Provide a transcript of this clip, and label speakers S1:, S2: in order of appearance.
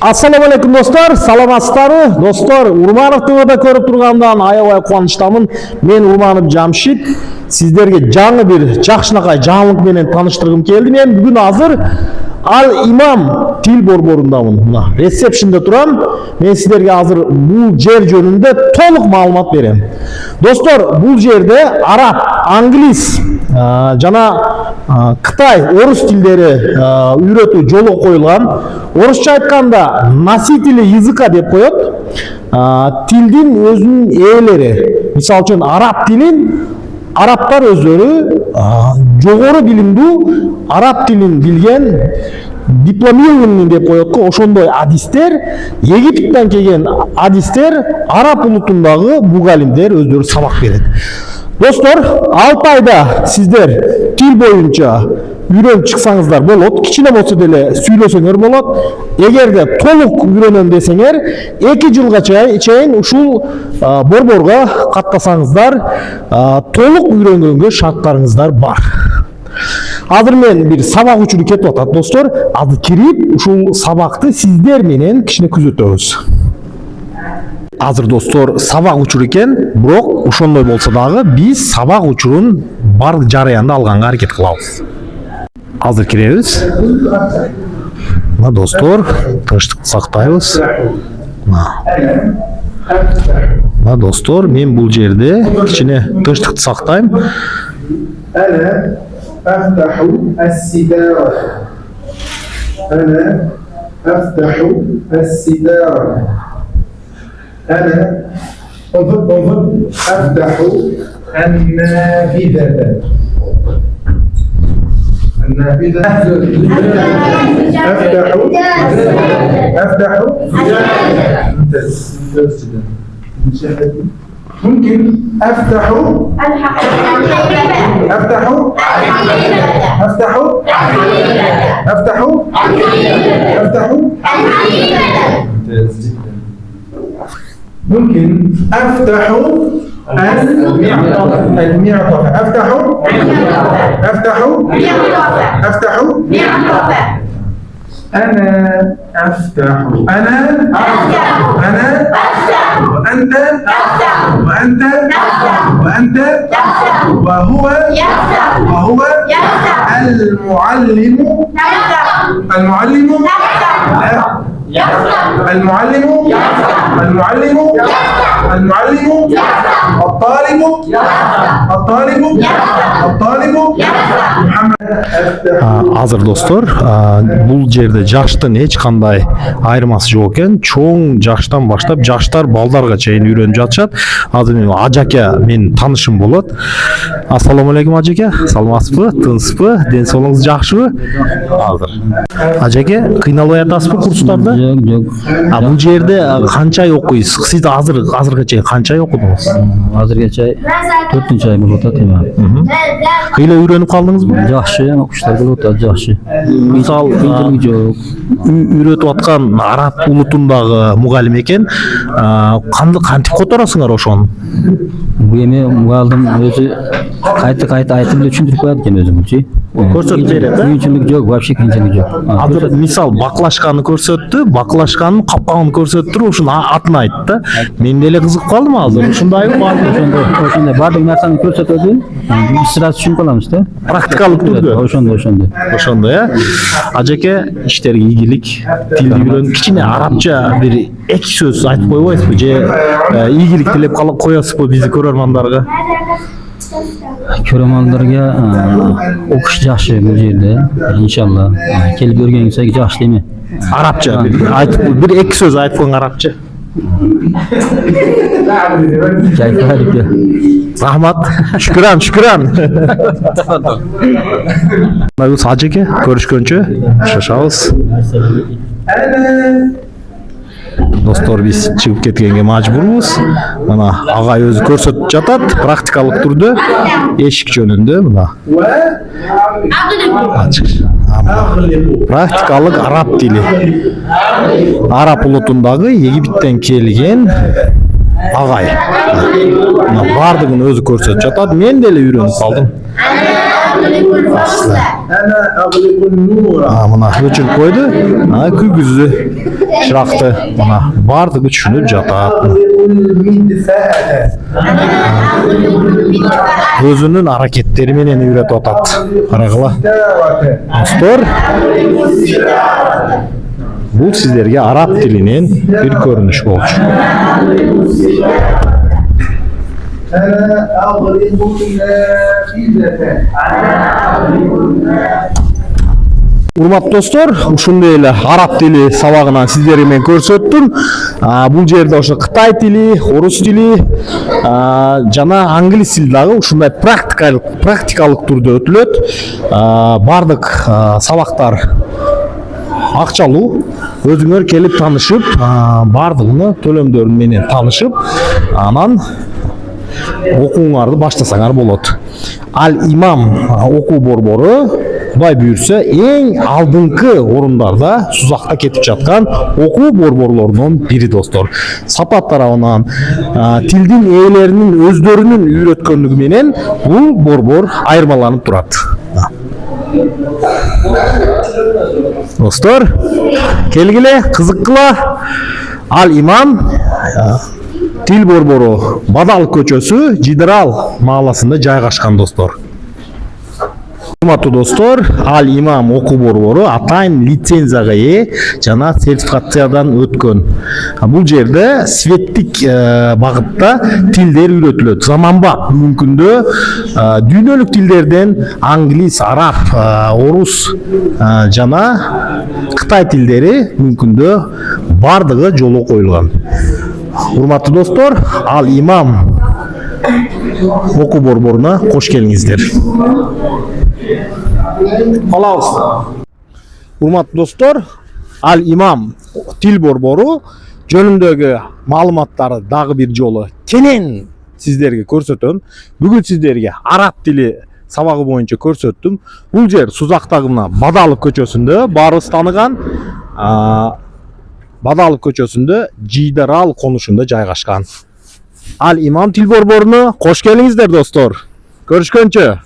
S1: Assalamu alaikum dostlar, salamатсыздарбы? Достор, Урманов ТВ'de көрүп тургандан аябай кубанычтамын. Мен Урманов Жамшит. Сиздерге жаңы бир жакшынакай жаңылык менен тааныштыргым келди. Мен бүгүн азыр Ал Имам тил борборундамын. Мына ресепшнде турам. Мен сиздерге азыр бул жер жөнүндө толук маалымат берем. Достор, бул жерде араб, англис жана Кытай, орус тилдери үйрөтүү жолго коюлган. Орусча айтканда носители языка деп коет. Тилдин өзүнүн ээлери. Мисалы үчүн араб тилин арабтар өздөрү жогору билимдүү араб тилин билген дипломированный деп коет го. Ошондой адистер, Египтен келген адистер, араб улутундагы мугалимдер өздөрү сабак берет. Достор, 6 айда сиздер тил боюнча үйрөнүп чыксаңыздар болот. Кичине болсо деле сүйлөсөңөр болот. Эгерде толук үйрөнөм десеңер, 2 жылга чейин ушул борборго каттасаңыздар, толук үйрөнгөнгө шарттарыңыздар бар. Азыр мен бир сабак үчүн кетип атат, достор. Азыр кирип, ушул сабакты сиздер менен кичине күзөтөбүз. Азыр достор, сабак учур экен, бирок ошондой болсо дагы биз сабак учурун бар жараянда алганга аракет кылабыз. Азыр киребиз. Мына достор, тынчтыкты сактайбыз. Мына достор, мен бул жерде кичине тынчтыкты сактайм.
S2: أنا أفتح الستارة. أنا أفتح الستارة. أنا أفتح النافذة. النافذة. أفتح ممكن أفتح ممكن أفتح المعطف. أفتح أنا أفتح. وأنت وهو الطالب
S1: Азыр достор, бул жерде жаштын эч кандай айырмасы жок экен. Чоң жаштан баштап жаштар балдарга чейин үйрөнүп жатышат. Азыр мен ажаке менин таанышым болот. Ассаламу алейкум ажаке. Саламатсызбы? Тынчсызбы? Ден соолугуңуз жакшыбы? Азыр. Ажаке, кыйналбай атасызбы курстарда?
S3: Жок.
S1: Бул жерде канча ай окуйсуз? Сиз азырга чейин канча ай окудуңуз?
S3: Азырга чейин 4-ай болуп атат эми.
S1: Кыйла үйрөнүп калдыңызбы?
S3: Жакшы, окуштар болуп атат, жакшы.
S1: Мисал,
S3: жок.
S1: үйрөтүп аткан араб улутундагы мугалим экен. Кантип которосуңар ошону?
S3: Бул эми мугалим өзү кайта айтып эле түшүндүрүп коет экен өзүңүчү.
S1: Көрсөтүп берет, да?
S3: Кыйынчылык жок, вообще кыйынчылык жок.
S1: Азыр мисал баклашканы көрсөттү, баклашканын капкагын көрсөттүр, ошону атын айтты. Мен деле кызыгып калдым азыр. Ушундайбы?
S3: Ошондой баардык нерсени көрсөтөдү. Биз сразу түшүнүп калабыз да.
S1: Практикалык түрдө.
S3: Ошондой.
S1: Ажеке, иштерге ийгилик. Тилди үйрөнүп, кичине арабча бир 2 сөз айтып койбойсузбу? Же ийгилик тилеп коесузбу бизди көрөрмандарга?
S3: Көрөрмандарга окуш жакшы бул жерде. Иншалла. Келип көргөнүңүзгө жакшы эми.
S1: Арабча айтып, бир 2 сөз айтып коюң арабча. Рахмат. Шүкүран. Нагыз ажеке, көрүшкөнчө шашабыз. Достор, биз чыгып кеткенге мажбурбуз. Мына агай өзү көрсөтүп жатат, практикалык түрдө эшик жөнүндө мына. Практикалык араб тили. Араб улутундагы Египтен келген агай. Мына бардыгын өзү көрсөтүп жатат. Мен деле үйрөнүп калдым.
S2: أغلق النور.
S1: Мына өчүрүп койду. Күгүздү, чыракты. Мына бардыгы түшүнүп жатат.
S2: أغلق المدفأة.
S1: Өзүнүн аракеттери менен үйрөтүп атат. Карагыла.
S2: الستارة.
S1: Достор, бул сиздерге араб тилинен бир көрүнүш болчу.
S2: أنا أغلق النافذة.
S1: Урматтуу достор, ушундай эле араб тили сабагынан сиздерге мен көрсөттүм. Бул жерде ошо Кытай тили, орус тили жана англис тили дагы ушундай практикалык түрдө өтүлөт. Бардык сабактар акчалуу. Өзүңөр келип таанышып, бардыгыны төлөмдөрү менен таанышып, анан окууңарды баштасаңар болот. Ал имам окуу борбору Кудай буйрса эң алдыңкы орундарда Сузакта кетип жаткан окуу борборлорунун бири достор. Сапат тарабынан тилдин ээлеринин өздөрүнүн үйрөткөндүгү менен бул борбор айырмаланып турат. Достор, келгиле, кызыккыла. Ал имам тил борбору Бадал көчөсү Жидырал мааласында жайгашкан достор. Урматтуу достор, Ал имам окуу борбору атайын лицензияга ээ жана сертификациядан өткөн. Бул жерде светтик багытта тилдер үйрөтүлөт. Заманбап бүгүнкү күндө дүйнөлүк тилдерден англис, араб, орус жана Кытай тилдери бүгүнкү күндө бардыгы жолго коюлган. Урматтуу достор, Ал имам окуу борборуна кош келиңиздер. Урматтуу достор, Ал имам тил борбору жөнүндөгү маалыматтарды дагы бир жолу кенен сиздерге көрсөтөм. Бүгүн сиздерге араб тили сабагы боюнча көрсөттүм. Бул жер Сузактагы Бадалов көчөсүндө баарыбыз тааныган Бадалов көчөсүндө Жидырал конушунда жайгашкан. Ал имам тил борборуна кош келиңиздер достор. Көрүшкөнчө.